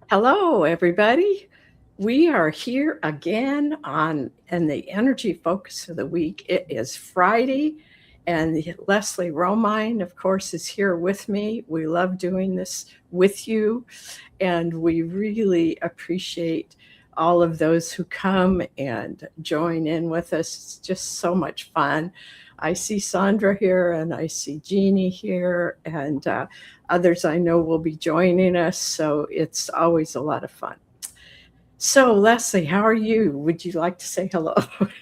Hello, everybody. We are here again in the energy focus of the week. It is Friday, and Leslie Romine, of course, is here with me. We love doing this with you, and we really appreciate all of those who come and join in with us. It's just so much fun. I see Sandra here, and I see Jeannie here, and others I know will be joining us. So it's always a lot of fun. So, Leslie, how are you? Would you like to say hello?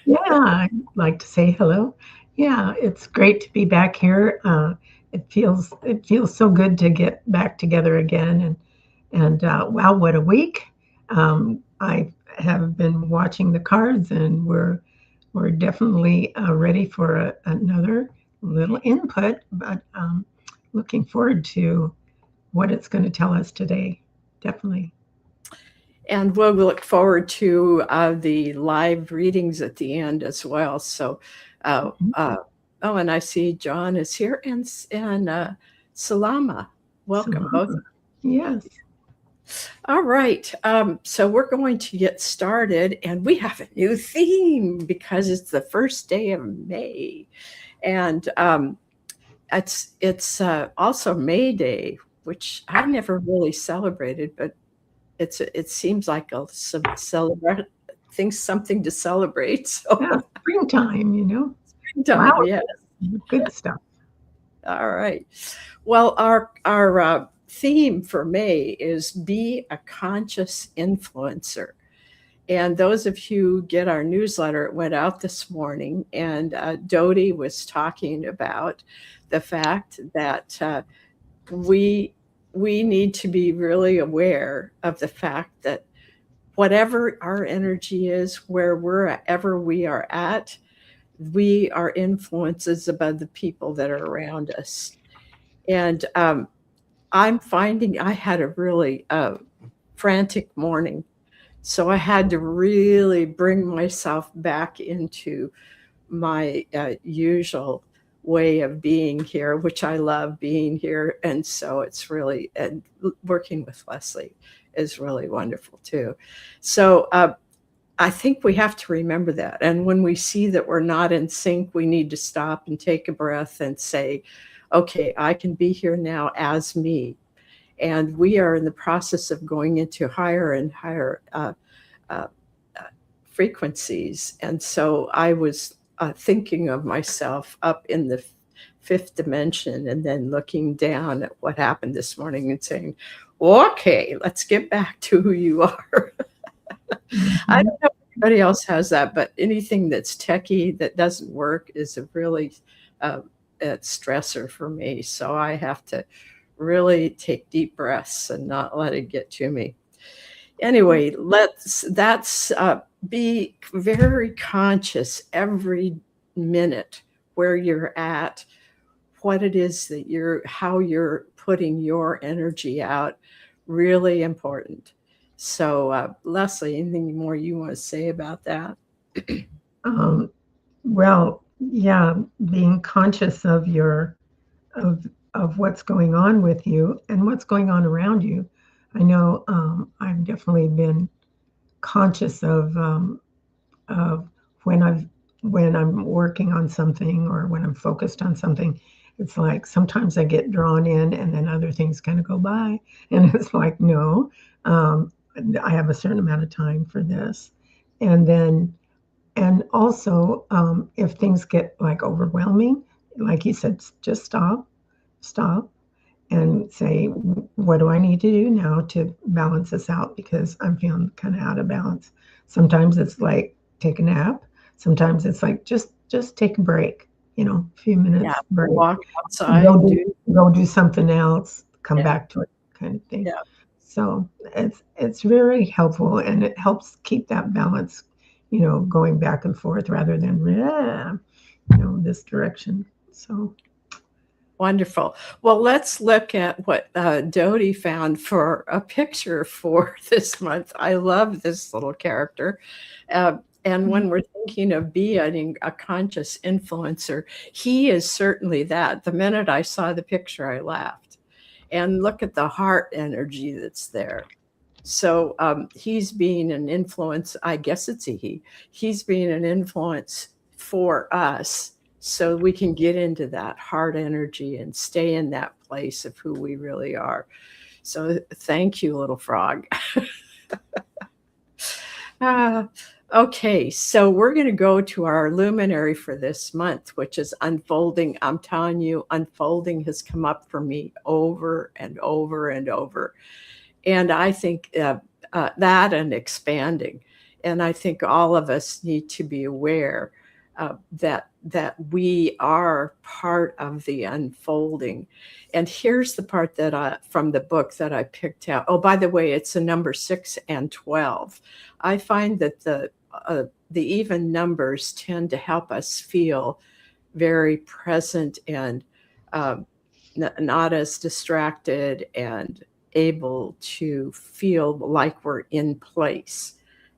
Yeah, I'd like to say hello. Yeah, it's great to be back here. It feels so good to get back together again, and wow, what a week! I have been watching the cards, and we're definitely ready for another little input, but looking forward to what it's going to tell us today. Definitely. And we'll look forward to the live readings at the end as well. So, uh, Mhm. uh, oh, and I see John is here, and Salama. Welcome, both. So, yes. All right. So we're going to get started, and we have a new theme because it's the first day of May, and it's also May Day, which I never really celebrated, but it seems like a celebrate things something to celebrate. Yeah, So springtime. time, Flowers, yeah. good stuff. All right. Well, our theme for May is be a conscious influencer. And those of you who get our newsletter, it went out this morning, and Dodie was talking about the fact that we we need to be really aware of the fact that whatever our energy is, wherever we are at, we are influences above the people that are around us. And I'm finding I had a really frantic morning. So I had to really bring myself back into my usual way of being here, which I love being here. And so it's really, and working with Leslie is really wonderful too. So I think we have to remember that. And when we see that we're not in sync, we need to stop and take a breath and say, okay, I can be here now as me. And we are in the process of going into higher and higher uh, frequencies. And so I was thinking of myself up in the fifth dimension and then looking down at what happened this morning and saying, okay, let's get back to who you are. I Mhm. don't know if anybody else has that, but anything that's techie that doesn't work is a really uh, a stressor for me. So I have to really take deep breaths and not let it get to me. Anyway, let's that's be very conscious every minute where you're at, what it is that how you're putting your energy out. Really important. So, Leslie, anything more you want to say about that? Um, well, yeah, being conscious of of what's going on with you and what's going on around you. I know I've definitely been conscious of when I'm working on something or when I'm focused on something. It's like sometimes I get drawn in and then other things kind of go by, and it's like no, um, I have a certain amount of time for this, and then and also, if things get like overwhelming, like you said, just stop, and say, what do I need to do now to balance this out? Because I'm feeling kind of out of balance. Sometimes it's like take a nap. Sometimes it's like just take a break. A few Yeah, minutes break. walk Go outside, do do go do something else. Come yeah, back to it, kind of thing. yeah. So it's very helpful, and it helps keep that balance, going back and forth rather than this direction. So Wonderful. Well, let's look at what Dodie found for a picture for this month. I love this little character. Uh, and when we're thinking of being a conscious influencer, he is certainly that. The minute I saw the picture, I laughed. And look at the heart energy that's there. So he's being an influence. I guess it's a he. He's being an influence for us so we can get into that heart energy and stay in that place of who we really are. So thank you, little frog. Okay, so we're going to go to our luminary for this month, which is unfolding. I'm telling you, unfolding has come up for me over and over and over. And I think that and expanding. And I think all of us need to be aware that we are part of the unfolding. And here's the part that from the book that I picked out. Oh, by the way, it's a number 6 and 12. I find that the even numbers tend to help us feel very present and not as distracted and able to feel like we're in place.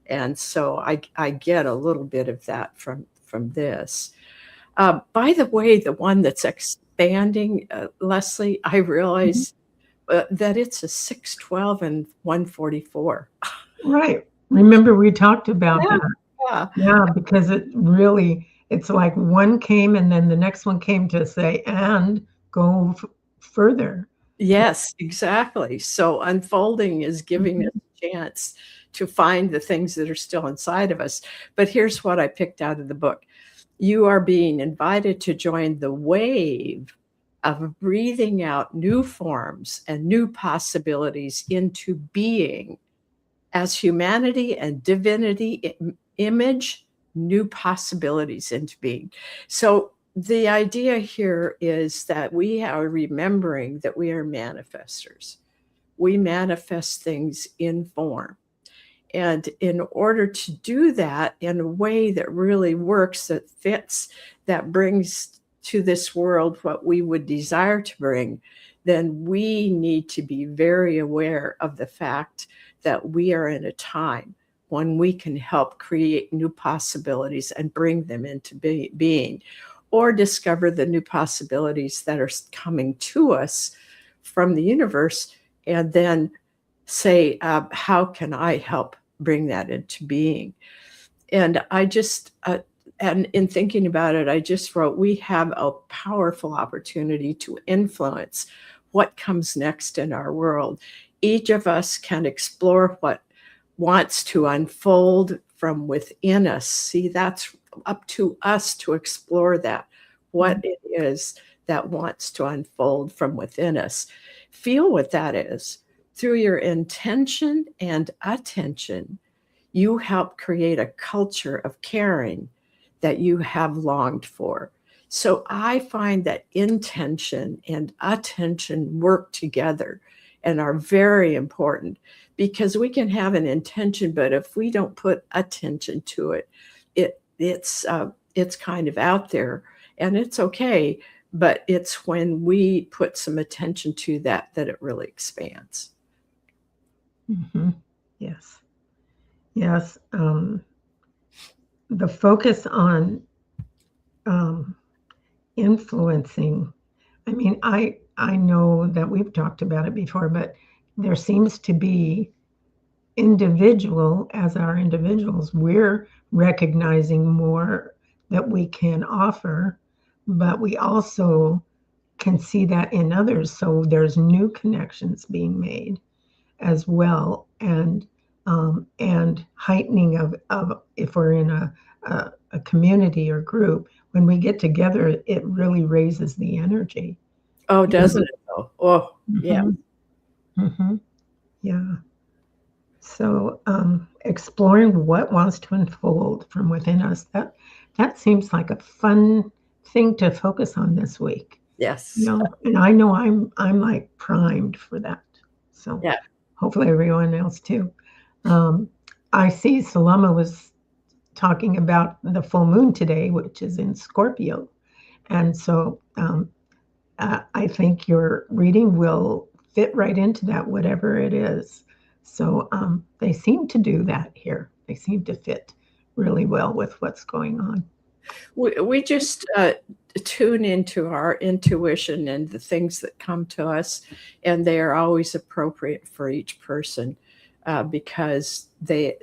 And so I get a little bit of that from this. By the way, the one that's expanding, Leslie, I realize that it's a 612 and 144. Right. Remember we talked about Yeah, that. yeah. Yeah, because it's like one came and then the next one came to say, and go further. Yes, exactly. So unfolding is giving us Mhm. a chance to find the things that are still inside of us. But here's what I picked out of the book. You are being invited to join the wave of breathing out new forms and new possibilities into being as humanity and divinity image new possibilities into being. So the idea here is that we are remembering that we are manifestors. We manifest things in form. And in order to do that in a way that really works, that fits, that brings to this world what we would desire to bring, then we need to be very aware of the fact that we are in a time when we can help create new possibilities and bring them into being, or discover the new possibilities that are coming to us from the universe, and then say, how can I help bring that into being? And I just, and in thinking about it, I just wrote, we have a powerful opportunity to influence what comes next in our world. Each of us can explore what wants to unfold from within us. See, that's up to us to explore that, what it is that wants to unfold from within us. Feel what that is. Through your intention and attention, you help create a culture of caring that you have longed for. So I find that intention and attention work together and are very important, because we can have an intention, but if we don't put attention to it, it's kind of out there, and it's okay. But it's when we put some attention to that that it really expands. Mhm. Yes. Yes. The focus on um, influencing. I mean, I know that we've talked about it before, but there seems to be as our individuals, we're recognizing more that we can offer, but we also can see that in others. So there's new connections being made as well, and heightening of if we're in a community or group, when we get together, it really raises the energy. Oh, You know? doesn't it though? Oh, yeah. Mhm, mhm, yeah. So exploring what wants to unfold from within us, that seems like a fun thing to focus on this week. Yes. And I know I'm like primed for that. So Yeah. hopefully everyone else too. Um, I see Salama was talking about the full moon today, which is in Scorpio. And so I think your reading will fit right into that, whatever it is. So they seem to do that here. They seem to fit really well with what's going on. We just tune into our intuition and the things that come to us, and they are always appropriate for each person. because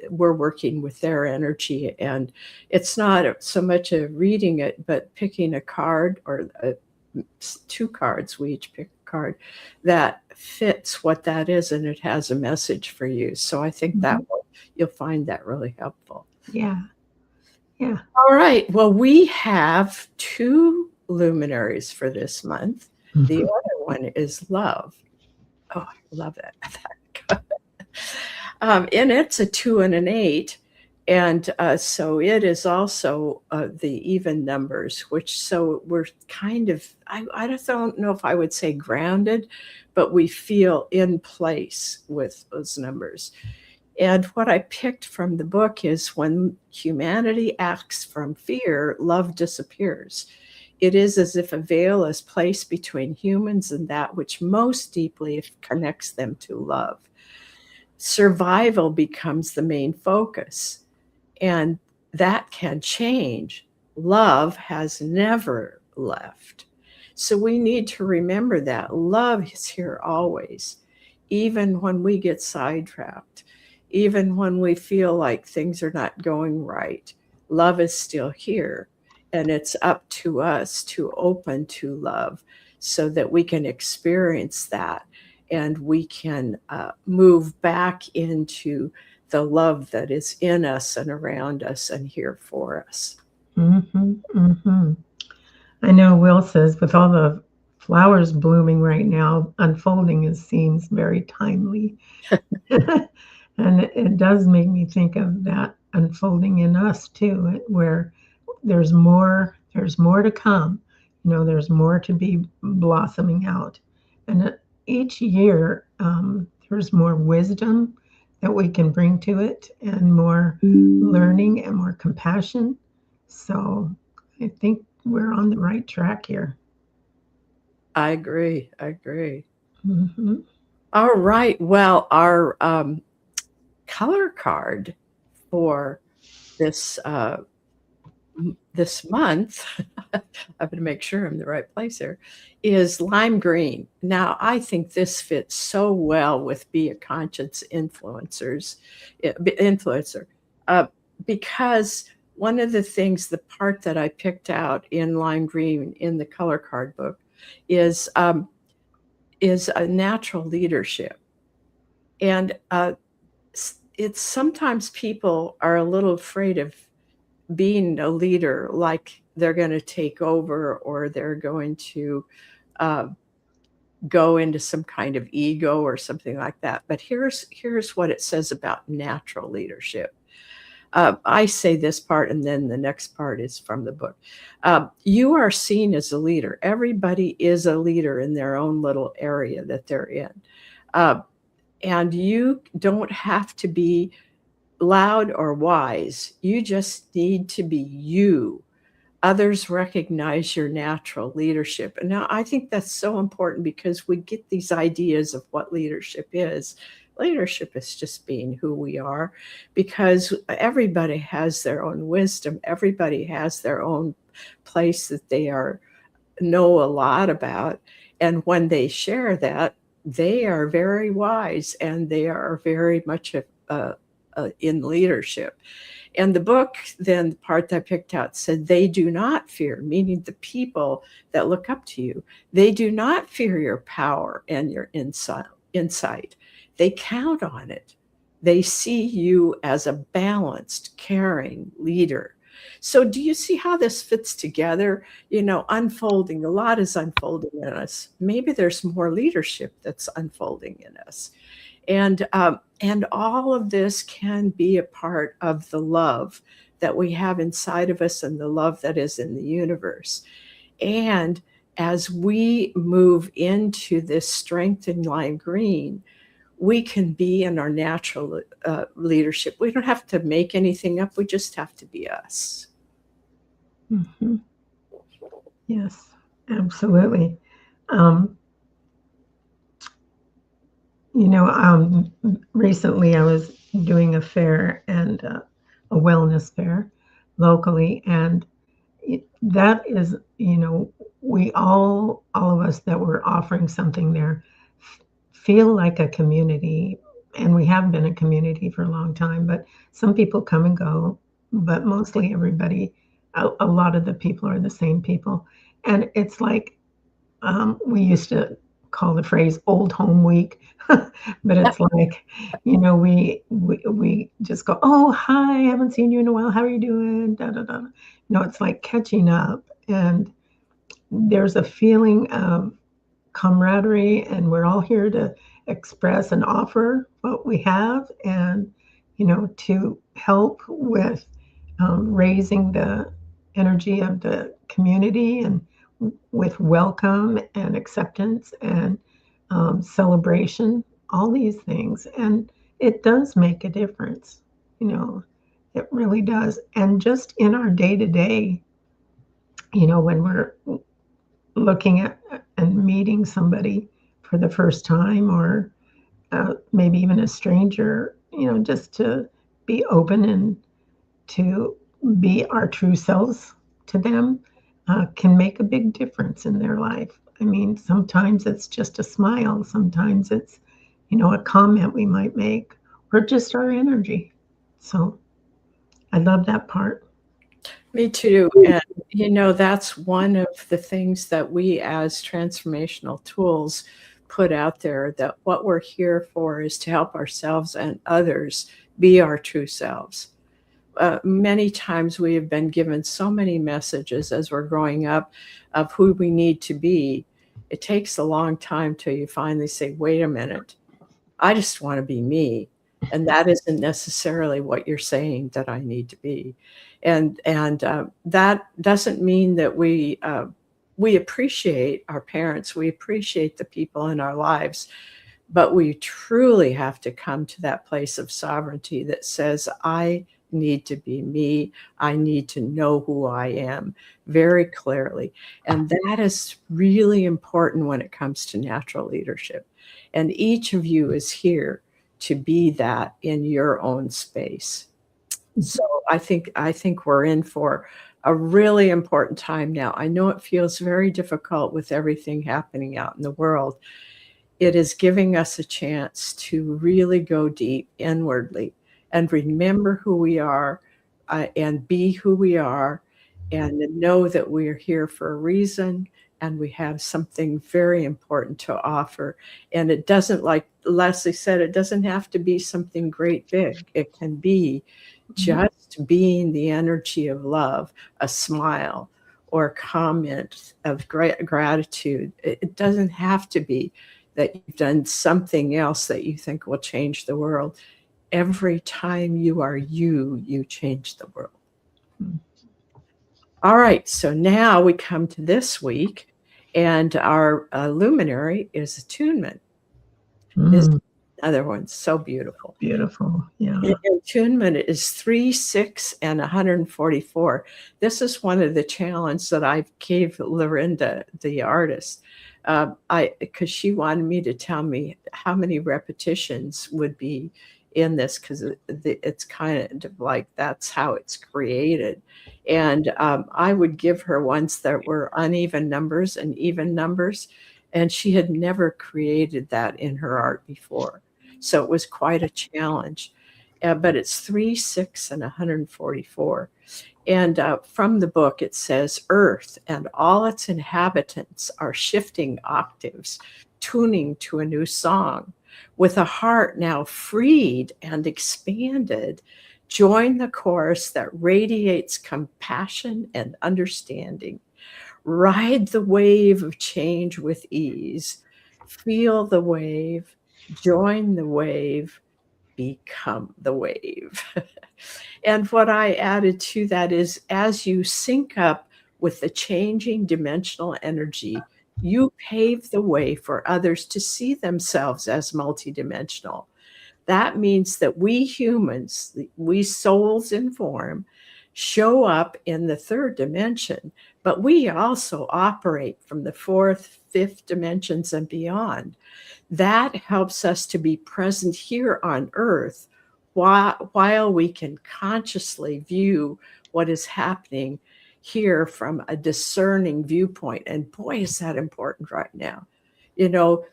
we're working with their energy, and it's not so much a reading it, but picking a card or two cards. We each pick a card that fits what that is, and it has a message for you. So I think that Mhm. you'll find that really helpful. Yeah. Yeah. All right. Well, we have two luminaries for this month. The Mhm. other one is love. Oh, I love that. And it's a 2 and an 8. And so it is also the even numbers, which so we're kind of, I just don't know if I would say grounded, but we feel in place with those numbers. And what I picked from the book is when humanity acts from fear, love disappears. It is as if a veil is placed between humans and that which most deeply connects them to love. Survival becomes the main focus, and that can change. Love has never left. So we need to remember that love is here always, even when we get sidetracked, even when we feel like things are not going right. Love is still here, and it's up to us to open to love so that we can experience that and we can move back into the love that is in us and around us and here for us. Mhm. Mhm. I know Will says with all the flowers blooming right now, unfolding seems very timely. And it does make me think of that unfolding in us too, where there's more to come. There's more to be blossoming out. And each year, there's more wisdom that we can bring to it, and more learning and more compassion. So I think we're on the right track here. I agree. I agree. Hmm. All right. Well, our color card for this this month, I'm going to make sure I'm in the right place here, is lime green. Now, I think this fits so well with be a conscious influencer, uh, because one of the things, the part that I picked out in lime green in the color card book, is is a natural leadership, and it's sometimes people are a little afraid of being a leader, like they're going to take over or they're going to uh, go into some kind of ego or something like that. But here's what it says about natural leadership. I say this part, and then the next part is from the book. You are seen as a leader. Everybody is a leader in their own little area that they're in. Uh, and you don't have to be loud or wise. You just need to be you. Others recognize your natural leadership. And now I think that's so important because we get these ideas of what leadership is. Leadership is just being who we are, because everybody has their own wisdom. Everybody has their own place that they are know a lot about. And when they share that, they are very wise and they are very much in leadership. And the book, then the part that I picked out said, they do not fear, meaning the people that look up to you, they do not fear your power and your insight. They count on it. They see you as a balanced, caring leader. So, do you see how this fits together? Unfolding, a lot is unfolding in us. Maybe there's more leadership that's unfolding in us. And all of this can be a part of the love that we have inside of us and the love that is in the universe. And as we move into this strength in lime green, we can be in our natural leadership. We don't have to make anything up, we just have to be us. Hmm. Yes, absolutely. Um, recently I was doing a fair, and a wellness fair locally, and that is, we all of us that were offering something there feel like a community, and we have been a community for a long time, but some people come and go, but mostly everybody, a lot of the people are the same people. And it's like, we used to call the phrase "old home week," but it's like, we just go, "Oh, hi, haven't seen you in a while. How are you doing?" Da da da. It's like catching up, and there's a feeling of camaraderie, and we're all here to express and offer what we have, and to help with raising the energy of the community, and with welcome and acceptance and celebration, all these things. And it does make a difference, you know, it really does. And just in our day to day, when we're looking at and meeting somebody for the first time, or maybe even a stranger, just to be open and to be our true selves to them, can make a big difference in their life. I mean, sometimes it's just a smile, sometimes it's, a comment we might make, or just our energy. So I love that part. Me too. And, that's one of the things that we as transformational tools put out there, that what we're here for is to help ourselves and others be our true selves. Many times we have been given so many messages as we're growing up of who we need to be. It takes a long time till you finally say, wait a minute, I just want to be me. And that isn't necessarily what you're saying that I need to be. And that doesn't mean that we appreciate our parents, we appreciate the people in our lives, but we truly have to come to that place of sovereignty that says, I need to be me. I need to know who I am very clearly. And that is really important when it comes to natural leadership. And each of you is here to be that in your own space. So I think we're in for a really important time now. I know it feels very difficult with everything happening out in the world. It is giving us a chance to really go deep inwardly and remember who we are, and be who we are, and know that we are here for a reason, and we have something very important to offer. And it doesn't, like Leslie said, it doesn't have to be something great big. It can be just being the energy of love, a smile, or a comment of gratitude. It doesn't have to be that you've done something else that you think will change the world. Every time you are you, you change the world. All right, so now we come to this week, and our luminary is attunement. This other one's so beautiful. Beautiful. Yeah. Attunement is 3, 6, and 144. This is one of the challenges that I gave Lorinda, the artist, because she wanted me to tell me how many repetitions would be in this, because it's kind of like that's how it's created. And I would give her ones that were uneven numbers and even numbers, and she had never created that in her art before. So it was quite a challenge. But it's 3, 6, and 144. And from the book, it says, Earth and all its inhabitants are shifting octaves, tuning to a new song. With a heart now freed and expanded, join the chorus that radiates compassion and understanding. Ride the wave of change with ease. Feel the wave, join the wave, become the wave. And what I added to that is, as you sync up with the changing dimensional energy, you pave the way for others to see themselves as multidimensional. That means that we humans, we souls in form, show up in the third dimension, but we also operate from the fourth, fifth dimensions and beyond. That helps us to be present here on Earth while we can consciously view what is happening here from a discerning viewpoint. And boy, is that important right now. You know,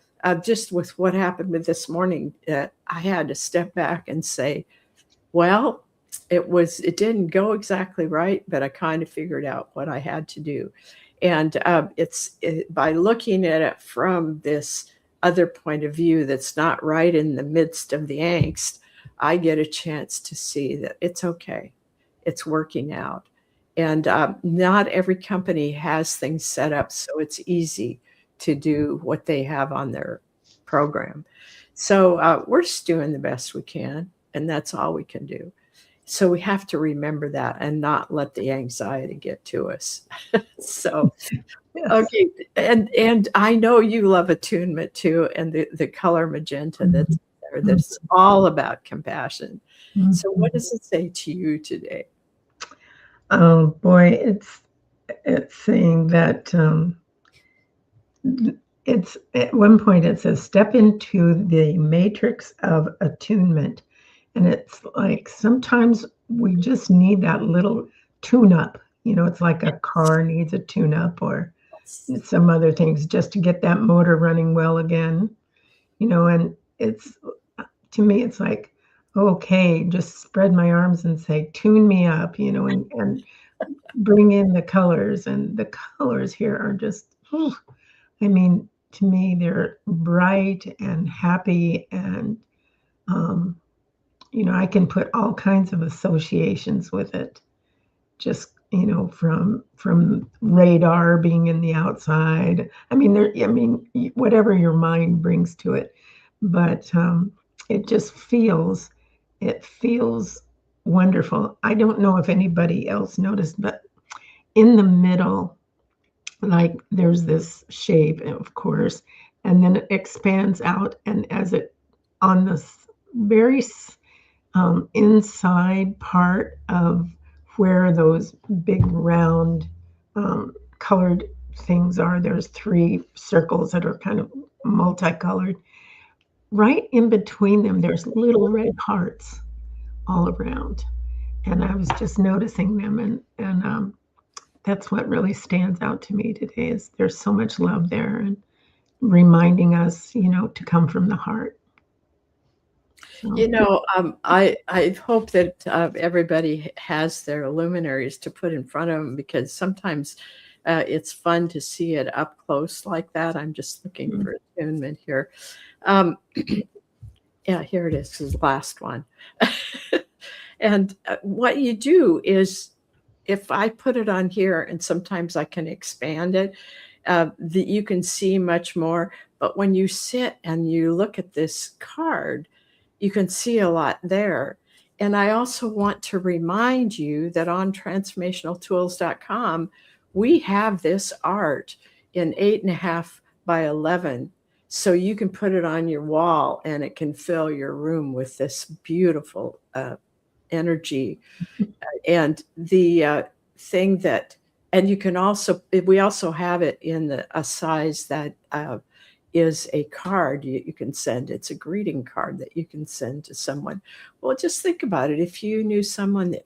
just with what happened with this morning, I had to step back and say, well, it didn't go exactly right, but I kind of figured out what I had to do. And by looking at it from this other point of view that's not right in the midst of the angst, I get a chance to see that it's okay. It's working out. And not every company has things set up so it's easy to do what they have on their program. So we're just doing the best we can, and that's all we can do. So we have to remember that and not let the anxiety get to us. So, Yes. okay, and I know you love attunement too, and the color magenta that's there, that's all about compassion. So what does it say to you today? Oh boy, it's saying that it's at one point it says step into the matrix of attunement, and it's like sometimes we just need that little tune up. It's like a car needs a tune up or some other things just to get that motor running well again. And it's to me it's like, okay, just spread my arms and say tune me up, and bring in the colors, and the colors here are just, I mean, to me, they're bright and happy, and um, I can put all kinds of associations with it. Just from radar being in the outside. I mean, whatever your mind brings to it, but it just it feels wonderful. I don't know if anybody else noticed, but in the middle, like there's this shape, of course, and then it expands out, and as it on this very inside part of where those big round colored things are, there's 3 circles that are kind of multicolored. Right in between them, there's little red hearts all around, and I was just noticing them, and that's what really stands out to me today is there's so much love there and reminding us, to come from the heart. So, I hope that everybody has their luminaries to put in front of them, because sometimes it's fun to see it up close like that. I'm just looking for attunement here. Yeah, here it is. This is the last one. And what you do is, if I put it on here, and sometimes I can expand it, that you can see much more. But when you sit and you look at this card, you can see a lot there. And I also want to remind you that on transformationaltools.com, we have this art in 8.5 by 11. So you can put it on your wall and it can fill your room with this beautiful energy. And the thing that, and you can also, we also have it in a size that is a card you can send. It's a greeting card that you can send to someone. Well, just think about it. If you knew someone that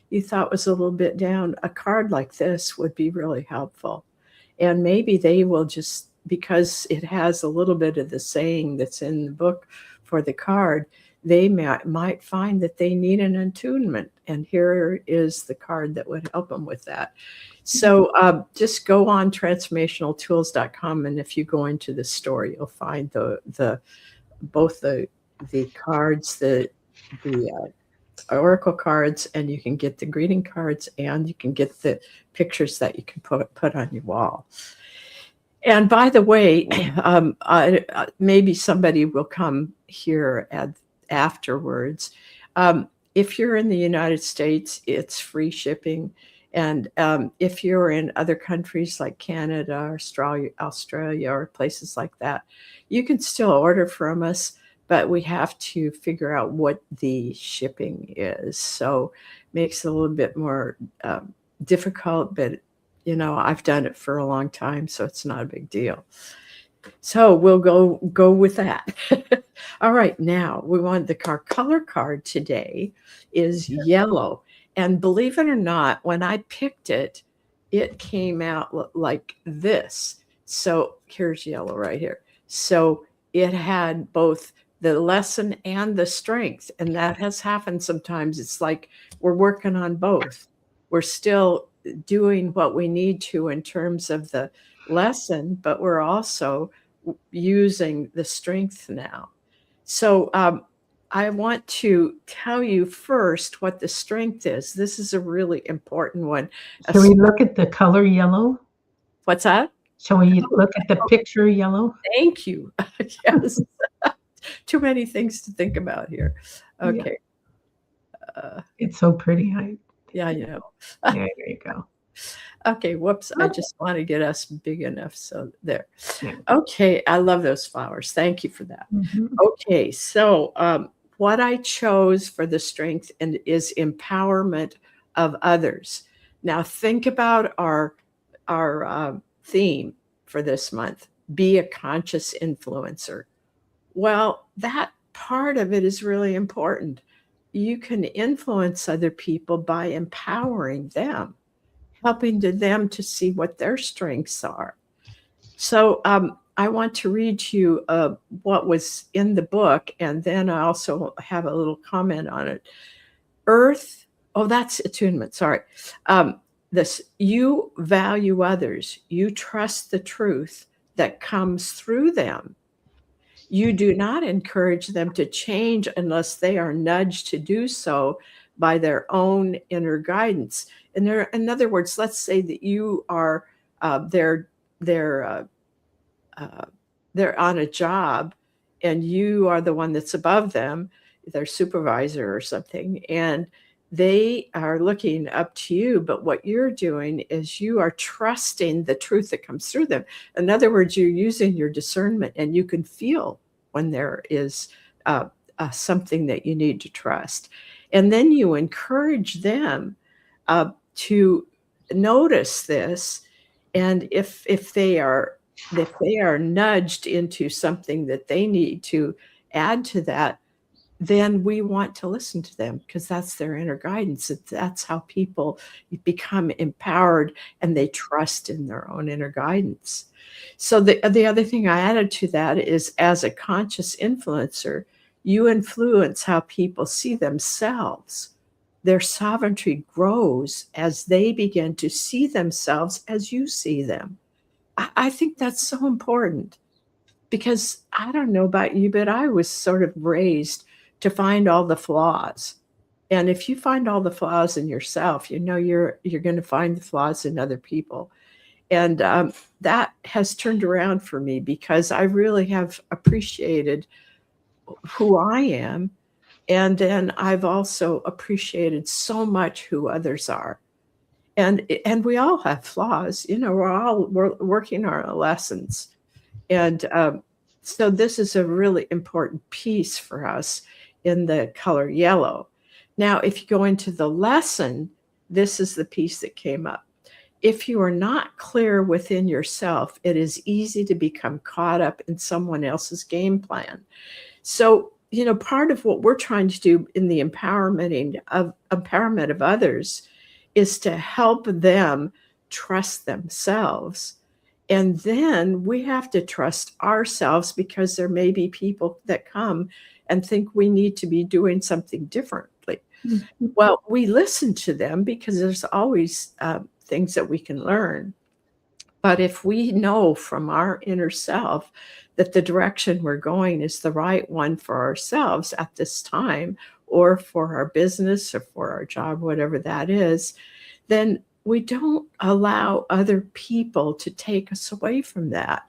you thought was a little bit down, a card like this would be really helpful. And maybe they will just, because it has a little bit of the saying that's in the book for the card, they might find that they need an attunement. And here is the card that would help them with that. So just go on transformationaltools.com, and if you go into the store, you'll find both the cards, the oracle cards, and you can get the greeting cards, and you can get the pictures that you can put on your wall. And by the way, maybe somebody will come here afterwards. If you're in the United States, it's free shipping. And if you're in other countries like Canada, Australia, or places like that, you can still order from us, but we have to figure out what the shipping is. So it makes it a little bit more difficult, but I've done it for a long time, so it's not a big deal. So we'll go with that. All right, now we want the color card today is yellow. And believe it or not, when I picked it, it came out like this. So here's yellow right here. So it had both the lesson and the strength. And that has happened sometimes. It's like we're working on both. We're still doing what we need to in terms of the lesson, but we're also using the strength now. So I want to tell you first what the strength is. This is a really important one. Shall we look at the color yellow? What's that? Shall we look at the picture yellow? Thank you. Yes. Too many things to think about here. Okay. Yeah. It's so pretty. Yeah, I know. Yeah, there you go. Okay, whoops. I just want to get us big enough. So there. Yeah. Okay, I love those flowers. Thank you for that. Okay, so what I chose for the strength and is empowerment of others. Now think about our theme for this month, be a conscious influencer. Well, that part of it is really important. You can influence other people by empowering them, helping them to see what their strengths are. So I want to read to you what was in the book, and then I also have a little comment on it. Earth, oh, that's attunement, sorry. This, you value others. You trust the truth that comes through them. You do not encourage them to change unless they are nudged to do so by their own inner guidance. And in other words, let's say that you are they're on a job, and you are the one that's above them, their supervisor or something, and they are looking up to you. But what you're doing is you are trusting the truth that comes through them. In other words, you're using your discernment, and you can feel when there is something that you need to trust. And then you encourage them to notice this. And if they are nudged into something that they need to add to that, then we want to listen to them, because that's their inner guidance. That's how people become empowered, and they trust in their own inner guidance. So the other thing I added to that is, as a conscious influencer, you influence how people see themselves. Their sovereignty grows as they begin to see themselves as you see them. I think that's so important, because I don't know about you, but I was sort of raised to find all the flaws. And if you find all the flaws in yourself, you know you're going to find the flaws in other people. And that has turned around for me, because I really have appreciated who I am. And then I've also appreciated so much who others are. And we all have flaws. You know, we're working our lessons. And so this is a really important piece for us in the color yellow. Now, if you go into the lesson, this is the piece that came up. If you are not clear within yourself, it is easy to become caught up in someone else's game plan. So, you know, part of what we're trying to do in the empowerment of others is to help them trust themselves. And then we have to trust ourselves, because there may be people that come and think we need to be doing something differently. Well, we listen to them, because there's always things that we can learn. But if we know from our inner self that the direction we're going is the right one for ourselves at this time, or for our business, or for our job, whatever that is, then we don't allow other people to take us away from that.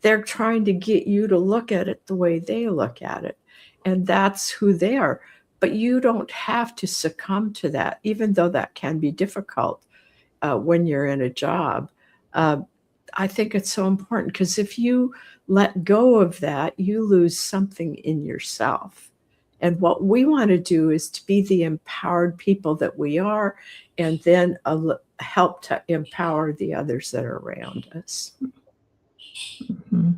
They're trying to get you to look at it the way they look at it. And that's who they are. But you don't have to succumb to that, even though that can be difficult when you're in a job. I think it's so important, because if you let go of that, you lose something in yourself. And what we want to do is to be the empowered people that we are, and then help to empower the others that are around us. Mm-hmm.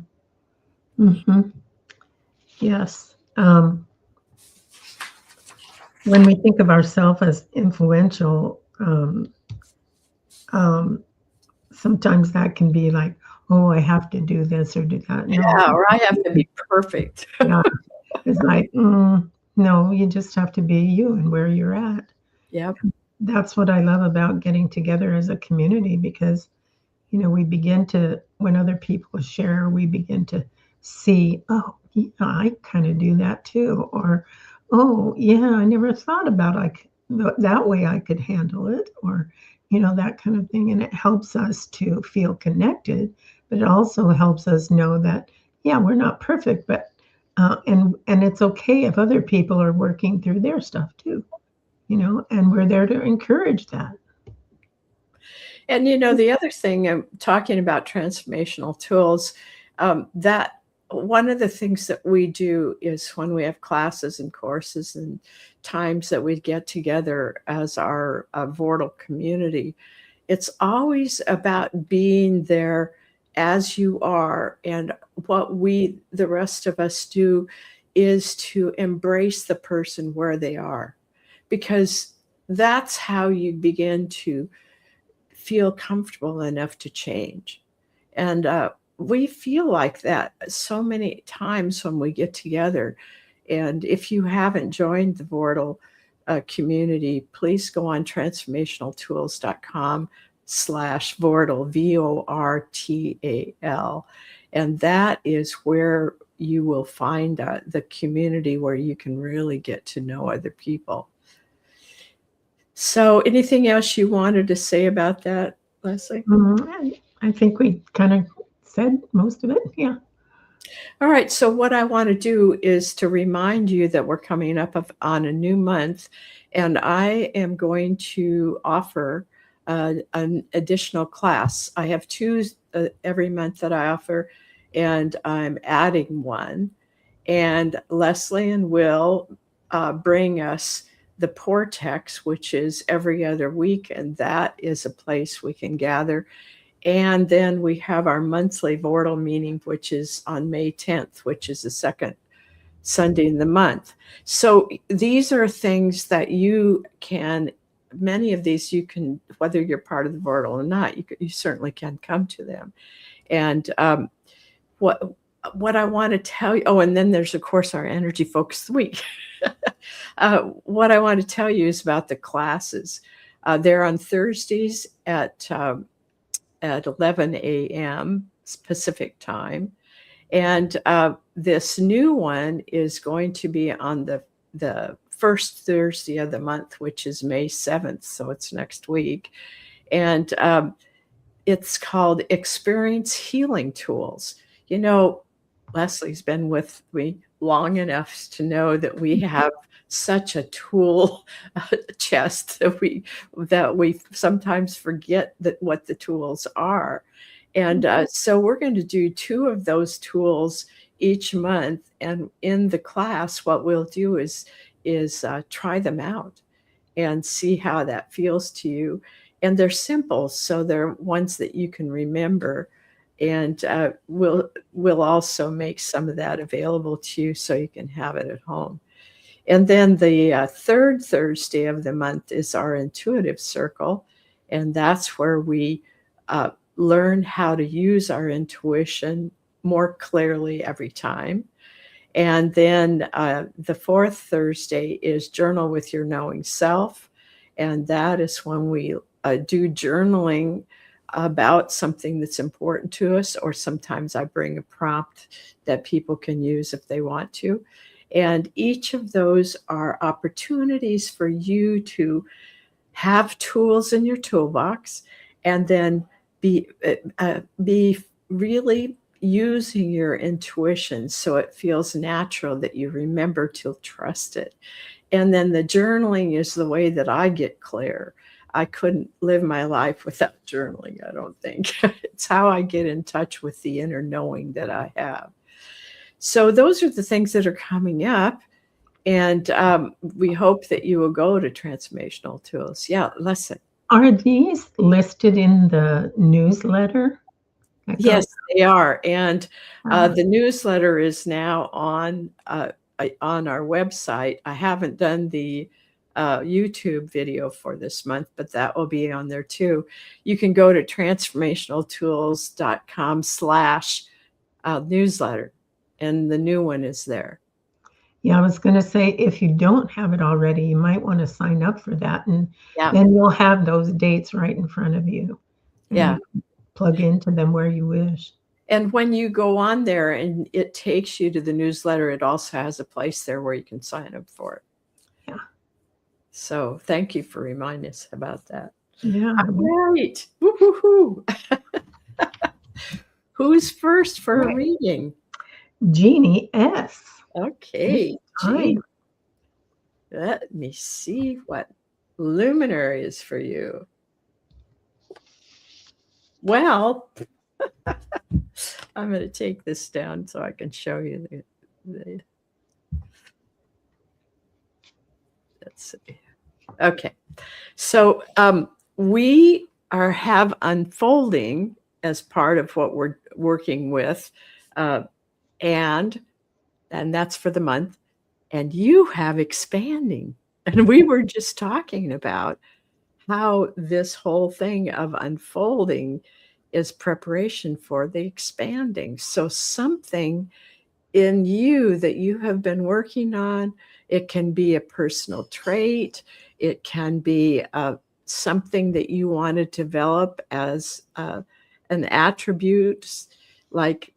Mm-hmm. Yes. When we think of ourselves as influential, sometimes that can be like, oh, I have to do this or do that. No, Yeah, or I have to be perfect. yeah, it's like, no, you just have to be you and where you're at. Yep. That's what I love about getting together as a community because we begin to, when other people share, we begin to see, oh, yeah, I kind of do that too. Or, oh, yeah, I never thought about that way I could handle it, or, that kind of thing. And it helps us to feel connected, but it also helps us know that, yeah, we're not perfect, but, and it's okay if other people are working through their stuff too, and we're there to encourage that. And the other thing, talking about transformational tools, that one of the things that we do is when we have classes and courses and times that we get together as our Vortal community, it's always about being there as you are. And what the rest of us do is to embrace the person where they are, because that's how you begin to feel comfortable enough to change. And we feel like that so many times when we get together. And if you haven't joined the Vortal community, please go on transformationaltools.com/Vortal, VORTAL. And that is where you will find the community where you can really get to know other people. So anything else you wanted to say about that, Leslie? I think we kind of said most of it. Yeah. All right. So what I want to do is to remind you that we're coming up on a new month, and I am going to offer an additional class. I have two every month that I offer, and I'm adding one. And Leslie and Will bring us the Portex, which is every other week, and that is a place we can gather. And then we have our monthly Vortal meeting, which is on May 10th, which is the second Sunday in the month. So these are things that many of these you can, whether you're part of the Vortal or not, you certainly can come to them. And what I want to tell you, and then there's, of course, our Energy Focus Week. What I want to tell you is about the classes. They're on Thursdays at 11 a.m. Pacific time. And this new one is going to be on the first Thursday of the month, which is May 7th. So it's next week. And it's called Experience Healing Tools. Leslie's been with me long enough to know that we have such a tool chest that we sometimes forget what the tools are. And so we're going to do 2 of those tools each month. And in the class, what we'll do is try them out and see how that feels to you. And they're simple, so they're ones that you can remember. And we'll also make some of that available to you so you can have it at home. And then the third Thursday of the month is our Intuitive Circle. And that's where we learn how to use our intuition more clearly every time. And then the fourth Thursday is Journal with Your Knowing Self. And that is when we do journaling about something that's important to us, or sometimes I bring a prompt that people can use if they want to. And each of those are opportunities for you to have tools in your toolbox, and then be really using your intuition so it feels natural that you remember to trust it. And then the journaling is the way that I get clear. I couldn't live my life without journaling, I don't think. It's how I get in touch with the inner knowing that I have. So those are the things that are coming up. And we hope that you will go to Transformational Tools. Yeah, listen. Are these listed in the newsletter? Yes, they are. And the newsletter is now on our website. I haven't done the YouTube video for this month, but that will be on there too. You can go to transformationaltools.com/newsletter, and the new one is there. Yeah, I was going to say, if you don't have it already, you might want to sign up for that, and Yeah. then you'll have those dates right in front of you. And Yeah. you can plug into them where you wish. And when you go on there and it takes you to the newsletter, it also has a place there where you can sign up for it. Yeah. So thank you for reminding us about that. Yeah. All right. Woo-hoo-hoo. Who's first for a reading? Jeannie S. Okay, Jeannie. Let me see what luminary is for you. Well, I'm going to take this down so I can show you the let's see. Okay. So we have unfolding as part of what we're working with. And that's for the month. And you have expanding. And we were just talking about how this whole thing of unfolding is preparation for the expanding. So something in you that you have been working on, it can be a personal trait, it can be something that you want to develop as an attribute, like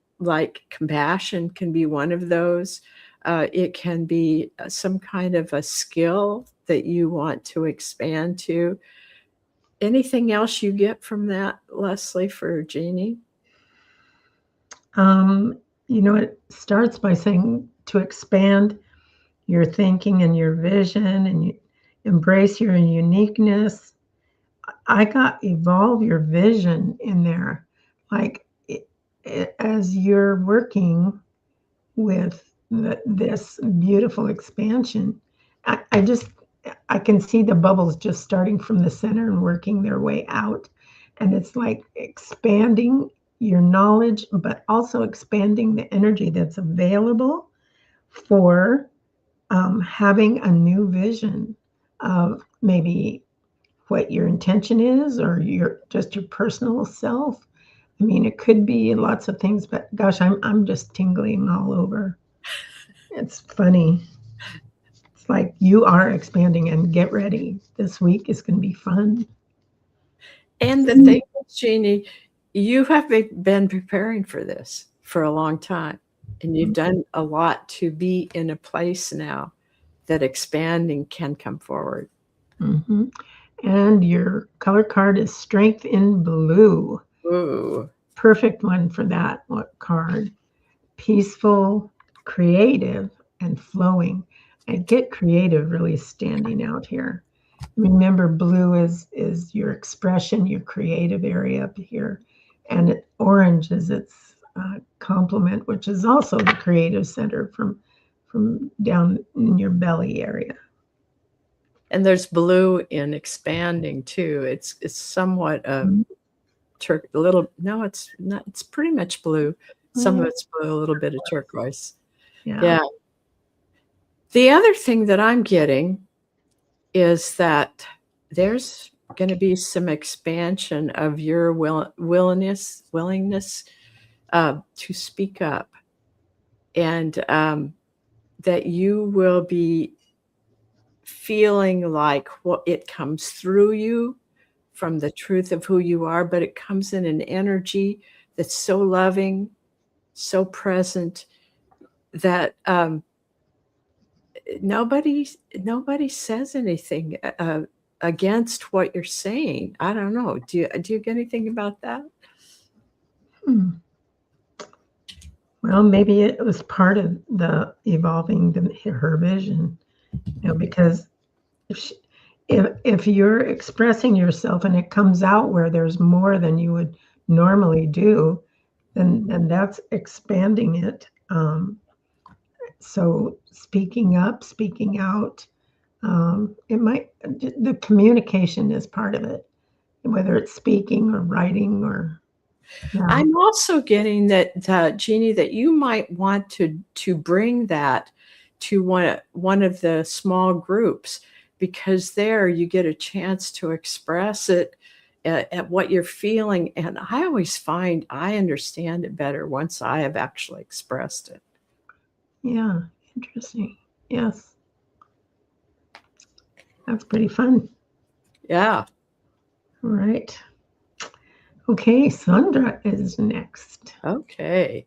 compassion can be one of those. It can be some kind of a skill that you want to expand to. Anything else you get from that, Leslie, for Jeannie? It starts by saying to expand your thinking and your vision and you embrace your uniqueness. I got evolve your vision in there. Like as you're working with this beautiful expansion, I can see the bubbles just starting from the center and working their way out. And it's like expanding your knowledge, but also expanding the energy that's available for having a new vision of maybe what your intention is or your personal self. I mean, it could be lots of things, but gosh, I'm just tingling all over. It's funny. It's like you are expanding, and get ready. This week is going to be fun. And the thing is, Jeannie, you have been preparing for this for a long time, and you've done a lot to be in a place now that expanding can come forward. Mm-hmm. And your color card is Strength in Blue. Ooh. Perfect one for that card. Peaceful, creative, and flowing. And get creative really standing out here. Remember, blue is your expression, your creative area up here. And orange is its complement, which is also the creative center from down in your belly area. And there's blue in expanding too. It's somewhat no, it's not. It's pretty much blue. Some of it's blue, a little bit of turquoise. Yeah. The other thing that I'm getting is that there's going to be some expansion of your willingness to speak up, and that you will be feeling like it comes through you from the truth of who you are, but it comes in an energy that's so loving, so present that nobody says anything against what you're saying. I don't know. Do you get anything about that? Well, maybe it was part of the evolving her vision, because if you're expressing yourself and it comes out where there's more than you would normally do, then that's expanding it. So speaking up, speaking out, the communication is part of it, whether it's speaking or writing or. Yeah. I'm also getting that, Jeannie, that you might want to bring that to one of the small groups because there you get a chance to express it at what you're feeling. And I always find I understand it better once I have actually expressed it. Yeah, interesting. Yes, that's pretty fun. Yeah. All right. Okay, Sandra is next. Okay.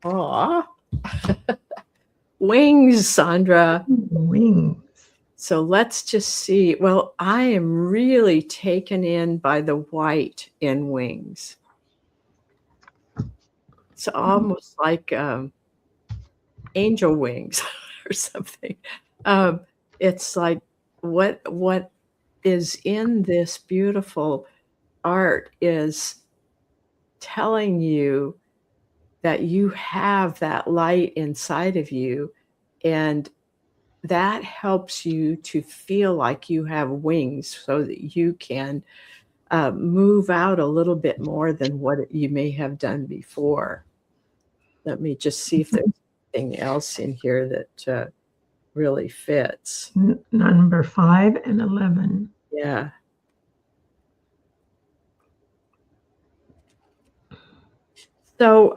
Aw. Wings, Sandra. Wings. So let's just see. Well, I am really taken in by the white in wings. It's almost like angel wings or something. It's like what is in this beautiful art is telling you that you have that light inside of you, and that helps you to feel like you have wings so that you can move out a little bit more than what you may have done before. Let me just see if there's anything else in here that really fits. Number 5 and 11. Yeah. So,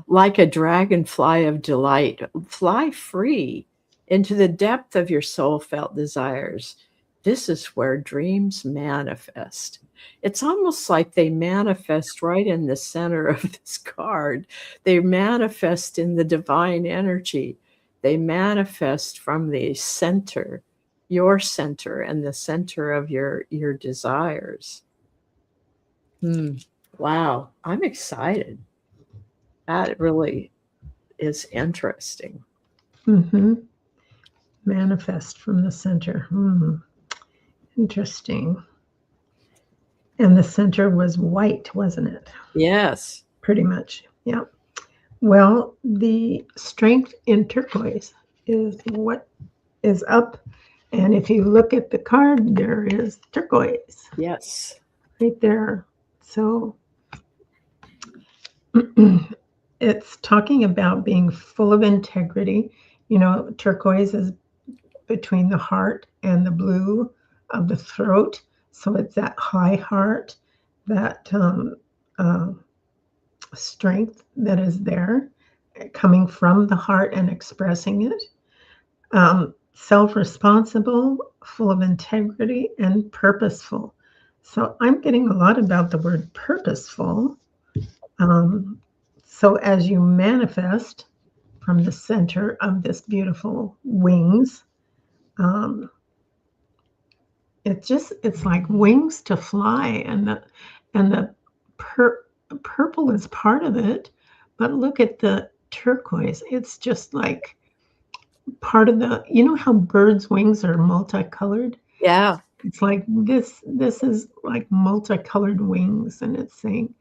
like a dragonfly of delight, fly free into the depth of your soul felt desires. This is where dreams manifest. It's almost like they manifest right in the center of this card. They manifest in the divine energy. They manifest from the center, your center, and the center of your desires. Wow, I'm excited. That really is interesting. Mm-hmm. Manifest from the center. Interesting. And the center was white, wasn't it? Yes. Pretty much. Yeah. Well, the strength in turquoise is what is up. And if you look at the card, there is turquoise Yes. right there. So it's talking about being full of integrity. You know, turquoise is between the heart and the blue of the throat. So it's that high heart, that uh, strength that is there coming from the heart and expressing it. Self responsible, full of integrity, and purposeful. So I'm getting a lot about the word purposeful. Um, so as you manifest from the center of this beautiful wings, um, it's like wings to fly, and the purple is part of it, but look at the turquoise. It's just like part of the, you know how birds' wings are multicolored? Yeah. It's like this is like multicolored wings, and it's saying,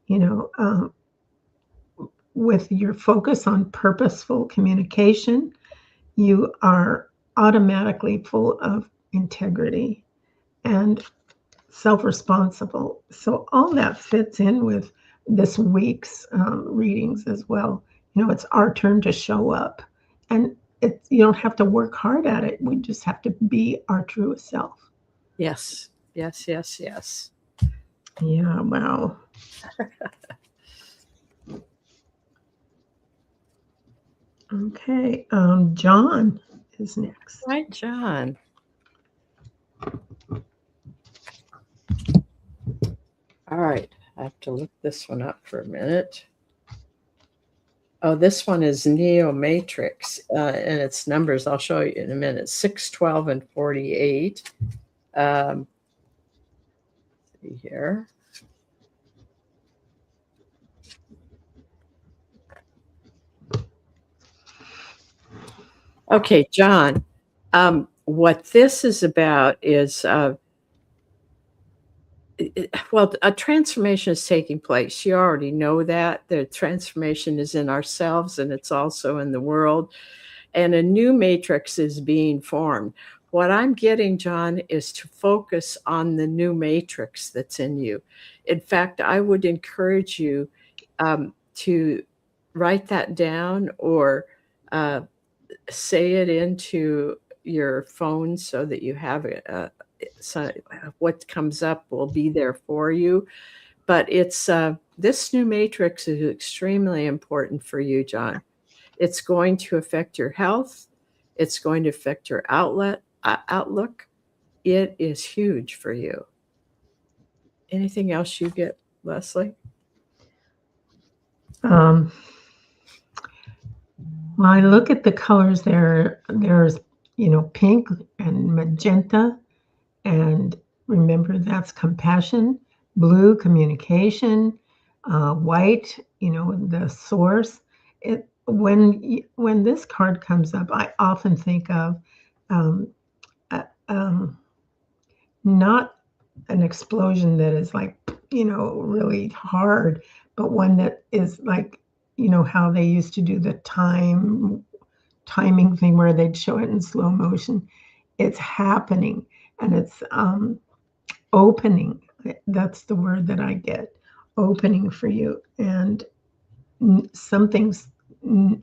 you know, with your focus on purposeful communication, you are automatically full of integrity and self-responsible. So all that fits in with this week's readings as well. You know, it's our turn to show up, and you don't have to work hard at it. We just have to be our truest self. Yes. Yes. Yes. Yes. Yeah. Wow. Okay. John is next. Right, John. All right. I have to look this one up for a minute. Oh, this one is Neo Matrix, and its numbers I'll show you in a minute: 6, 12, and 48. See here. Okay, John. What this is about is well, a transformation is taking place. You already know that. The transformation is in ourselves and it's also in the world. And a new matrix is being formed. What I'm getting, John, is to focus on the new matrix that's in you. In fact, I would encourage you to write that down or uh, say it into your phone so that you have it. So what comes up will be there for you. But it's this new matrix is extremely important for you, John. It's going to affect your health. It's going to affect your outlook. It is huge for you. Anything else you get, Leslie? Um, when I look at the colors there, there's, pink and magenta, and remember that's compassion, blue communication, white, the source. When this card comes up, I often think of um, uh, um, not an explosion that is like, really hard, but one that is like, how they used to do the timing thing where they'd show it in slow motion. It's happening, and it's opening. That's the word that I get, opening for you. And something's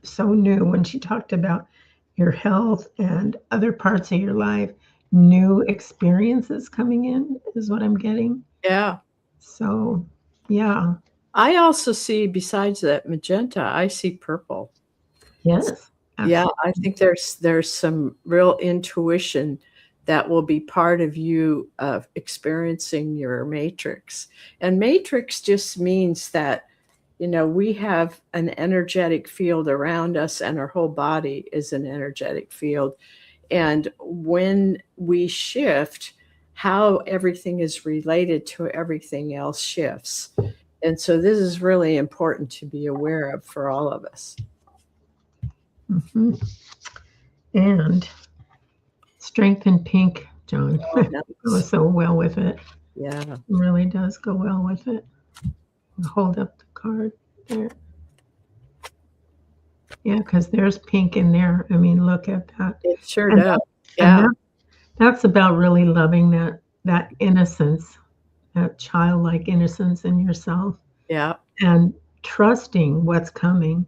so new when she talked about your health and other parts of your life, new experiences coming in is what I'm getting. Yeah. So, yeah. I also see, besides that magenta, I see purple. Yes, Yeah, absolutely. I think there's some real intuition that will be part of you experiencing your matrix. And matrix just means that, we have an energetic field around us, and our whole body is an energetic field. And when we shift, how everything is related to everything else shifts. And so this is really important to be aware of for all of us. Hmm. And strength in pink, John. Oh, Goes nice. so well with it. Yeah. It really does go well with it. Hold up the card there. Yeah, because there's pink in there. I mean, look at that. It sure And does. and Yeah. that's about really loving that innocence, that childlike innocence in yourself, Yeah. and trusting what's coming.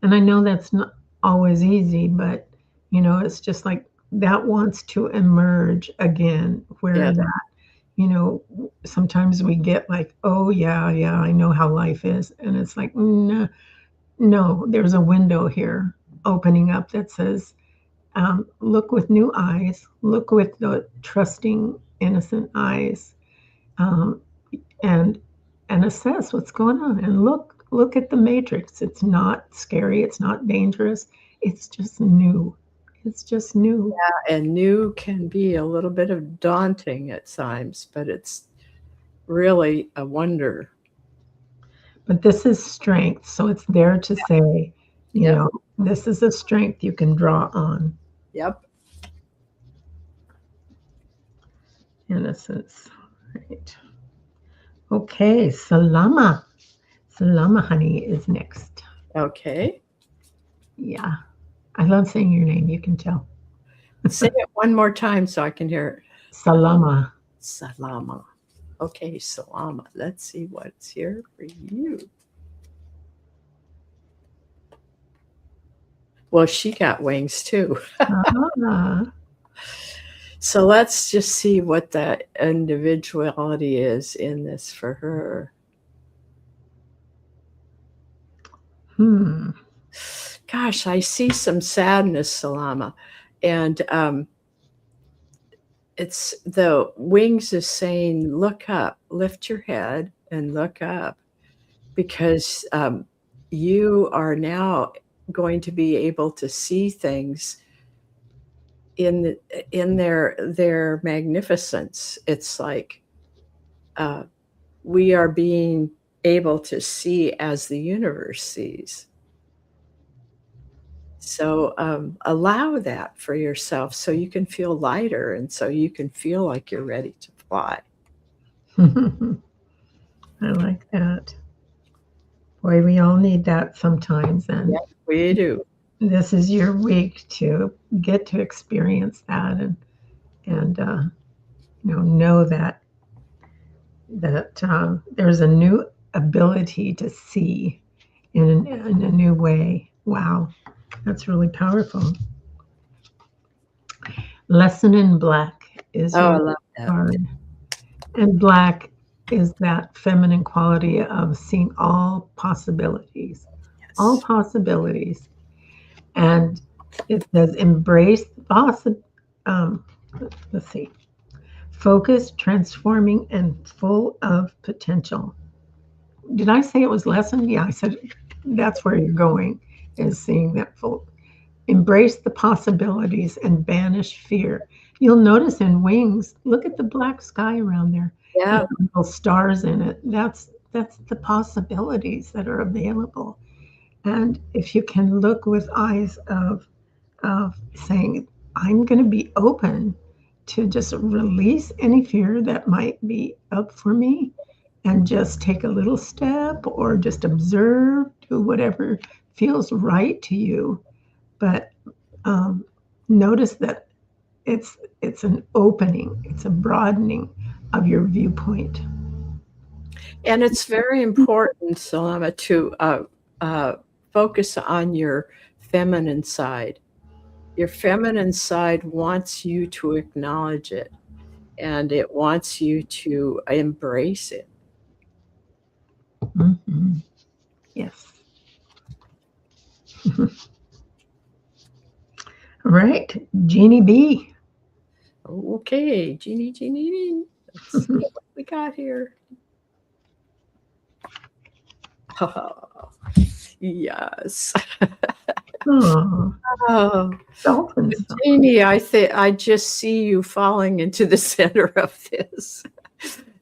And I know that's not always easy, but it's just like that wants to emerge again, where Yeah. that, sometimes we get like, oh yeah, yeah, I know how life is. And it's like, no, no, there's a window here opening up that says, look with new eyes, look with the trusting, innocent eyes, um, and assess what's going on. And look at the matrix. It's not scary. It's not dangerous. It's just new. It's just new. And new can be a little bit of daunting at times, but it's really a wonder. But this is strength. So it's there to say, Yep. this is a strength you can draw on. Yep. Innocence. Right. Okay. Salama. Salama, honey, is next. Okay. Yeah. I love saying your name. You can tell. Say it one more time so I can hear it. Salama. Salama. Okay, Salama. Let's see what's here for you. Well, she got wings too. Ah. So let's just see what the individuality is in this for her. Gosh, I see some sadness, Salama. And it's the wings is saying, look up, lift your head and look up, because you are now going to be able to see things in their magnificence. It's like we are being able to see as the universe sees. So allow that for yourself so you can feel lighter, and so you can feel like you're ready to fly. I like that. Boy, we all need that sometimes. And Yes, we do. this is your week to get to experience that, and know that there's a new ability to see in a new way. Wow. That's really powerful. Lesson in Black is Oh, I your love that. card. And black is that feminine quality of seeing all possibilities, all Yes. possibilities. And it says embrace um, let's see, focused, transforming, and full of potential. Did I say it was lesson? Yeah, I said that's where you're going, is seeing that full. Embrace the possibilities and banish fear. You'll notice in wings, look at the black sky around there with Yeah. the little stars in it. That's the possibilities that are available. And if you can look with eyes of saying, I'm going to be open to just release any fear that might be up for me and just take a little step or just observe, do whatever feels right to you. But um, notice that it's an opening, it's a broadening of your viewpoint. And it's very important, Salama, to uh, focus on your feminine side. Your feminine side wants you to acknowledge it, and it wants you to embrace it. Mhm. Yes. All right, Jeannie B. Okay, Jeannie, Jeannie, let's see what we got here. Oh, yes. Oh, Oh, dolphins. Jeannie, I think I just see you falling into the center of this.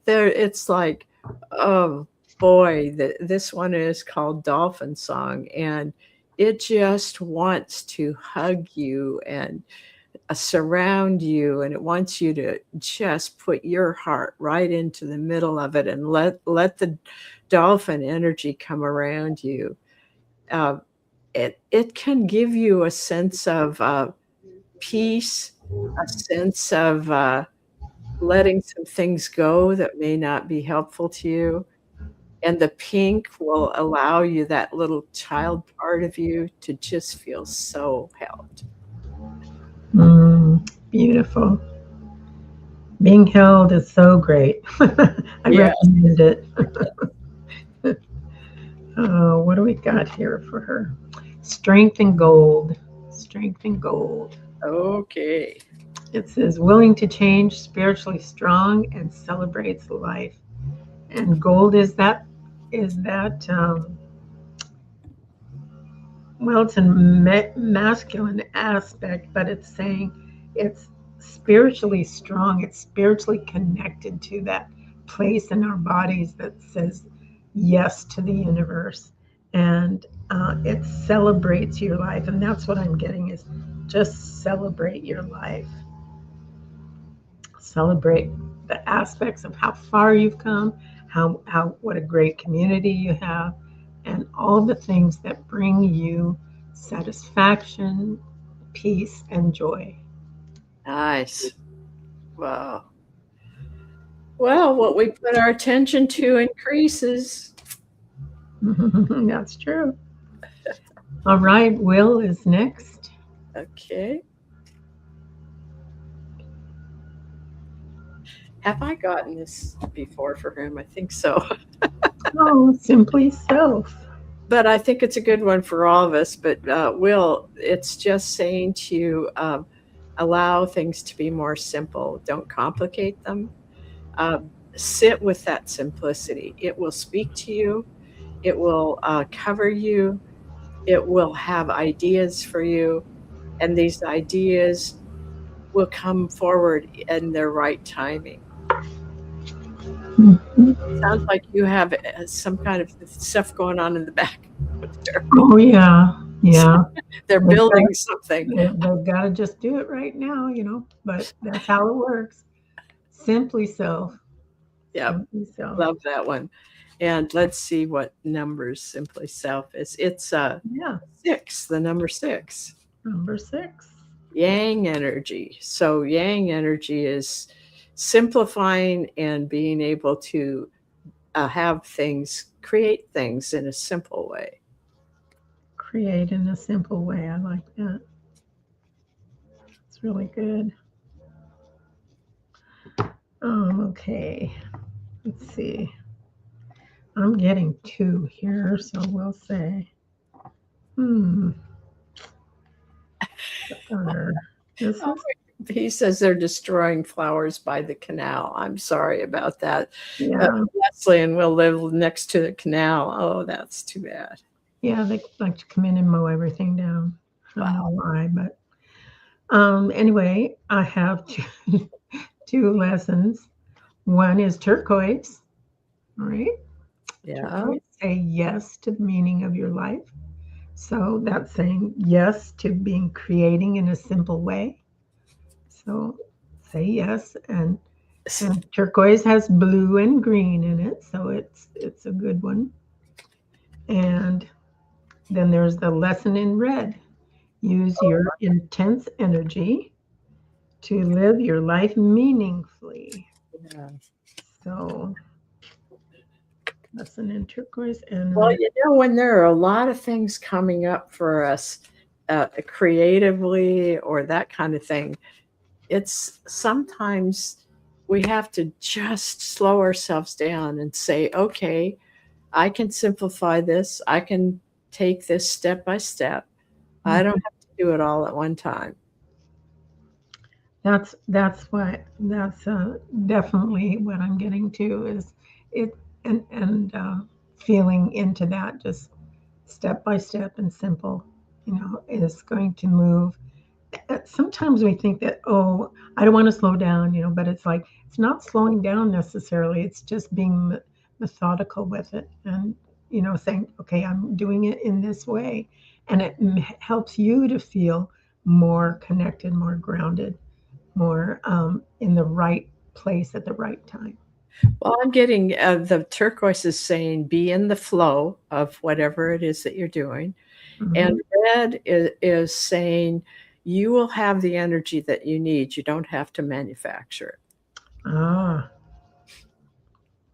There, it's like, oh boy, this one is called Dolphin Song, and it just wants to hug you and surround you, and it wants you to just put your heart right into the middle of it and let the dolphin energy come around you. Uh, it can give you a sense of peace, a sense of letting some things go that may not be helpful to you. And the pink will allow you, that little child part of you, to just feel so helped. Beautiful. Being held is so great. I Yeah. recommend it. What do we got here for her? Strength and gold. Strength and gold. Okay. It says willing to change, spiritually strong, and celebrates life. And gold is that well, it's a masculine aspect, but it's saying it's spiritually strong. It's spiritually connected to that place in our bodies that says yes to the universe, and it celebrates your life. And that's what I'm getting, is just celebrate your life. Celebrate the aspects of how far you've come, how what a great community you have, and all the things that bring you satisfaction, peace, and joy. Nice. Wow. Well, what we put our attention to increases. That's true. All right, Will is next. Okay. Have I gotten this before for him? I think so. Oh, simply self. But I think it's a good one for all of us. But Will, it's just saying to allow things to be more simple. Don't complicate them. Uh, Sit with that simplicity. It will speak to you. It will cover you. It will have ideas for you, and these ideas will come forward in their right timing. Mhm. Sounds like you have some kind of stuff going on in the back there. Oh yeah, yeah. They're They've got building something. they've got to just do it right now, but that's how it works. Simply self. Yep, Simply self. love that one. And let's see what numbers Simply Self is. It's Yeah. six, the number six. Number 6. Yang energy. So yang energy is simplifying and being able to create things in a simple way. Create in a simple way. I like that. It's really good. Okay. Let's see. I'm getting 2 here, so we'll say, hmm, this Oh, is, he says they're destroying flowers by the canal. I'm sorry about that. yeah, Leslie and will live next to the canal. Oh, that's too bad. yeah, they like to come in and mow everything down. I don't know Wow. why, but anyway, I have two lessons. One is turquoise, all right? Yeah. Turquoise, say yes to the meaning of your life. So that's saying yes to being creating in a simple way. So say yes, and turquoise has blue and green in it, so it's a good one. And then there's the lesson in red. Use your intense energy to live your life meaningfully. Yeah. So lesson in turquoise and Well, red. when there are a lot of things coming up for us creatively or that kind of thing, it's sometimes we have to just slow ourselves down and say, okay, I can simplify this. I can take this step by step. I don't have to do it all at one time. That's definitely what I'm getting to is it and feeling into that just step by step and simple, is going to move. Sometimes we think that, oh, I don't want to slow down, but it's like it's not slowing down necessarily. It's just being methodical with it and saying, okay, I'm doing it in this way, and it helps you to feel more connected, more grounded, more in the right place at the right time. Well, I'm getting the turquoise is saying be in the flow of whatever it is that you're doing. And Hmm. red is saying you will have the energy that you need. You don't have to manufacture it. Ah,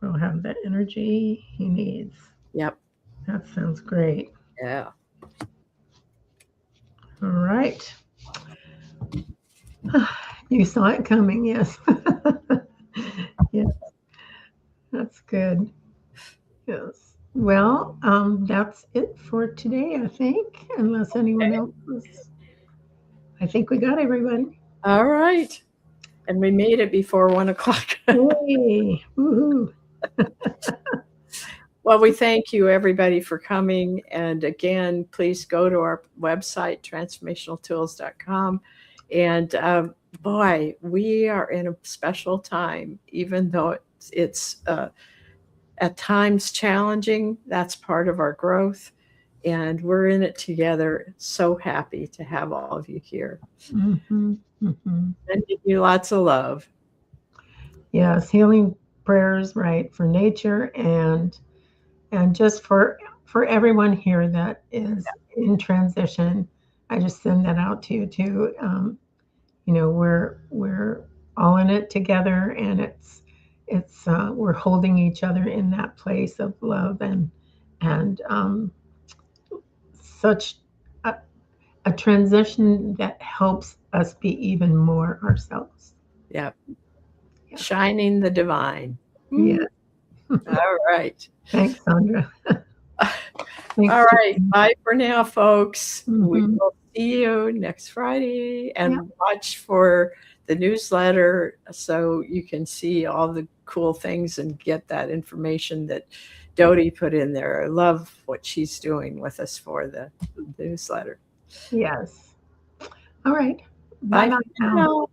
we'll have the energy he needs. Yep. That sounds great. Yeah. All right. You saw it coming, yes. Yeah, that's good. Yes. Well, that's it for today, I think, unless anyone else was. I think we got everybody. All right. And we made it before 1 o'clock. Hey, woohoo. Well, we thank you, everybody, for coming. And again, please go to our website, transformationaltools.com. And boy, we are in a special time, even though it's at times challenging. That's part of our growth. And we're in it together. So happy to have all of you here. Hmm. Hmm. And give you lots of love. Yes, healing prayers, right, for nature and just for everyone here that is in transition. I just send that out to you too. We're all in it together, and it's we're holding each other in that place of love and such a, a transition that helps us be even more ourselves. Yeah. Yeah. Shining the divine. Yeah. All right. Thanks, Sandra. Thanks, All right. Jane. Bye for now, folks. We Hmm. will see you next Friday Yeah. and watch for the newsletter so you can see all the cool things and get that information that Dodie put in there. I love what she's doing with us for the newsletter. Yes. All right. Bye Bye bye for now. now.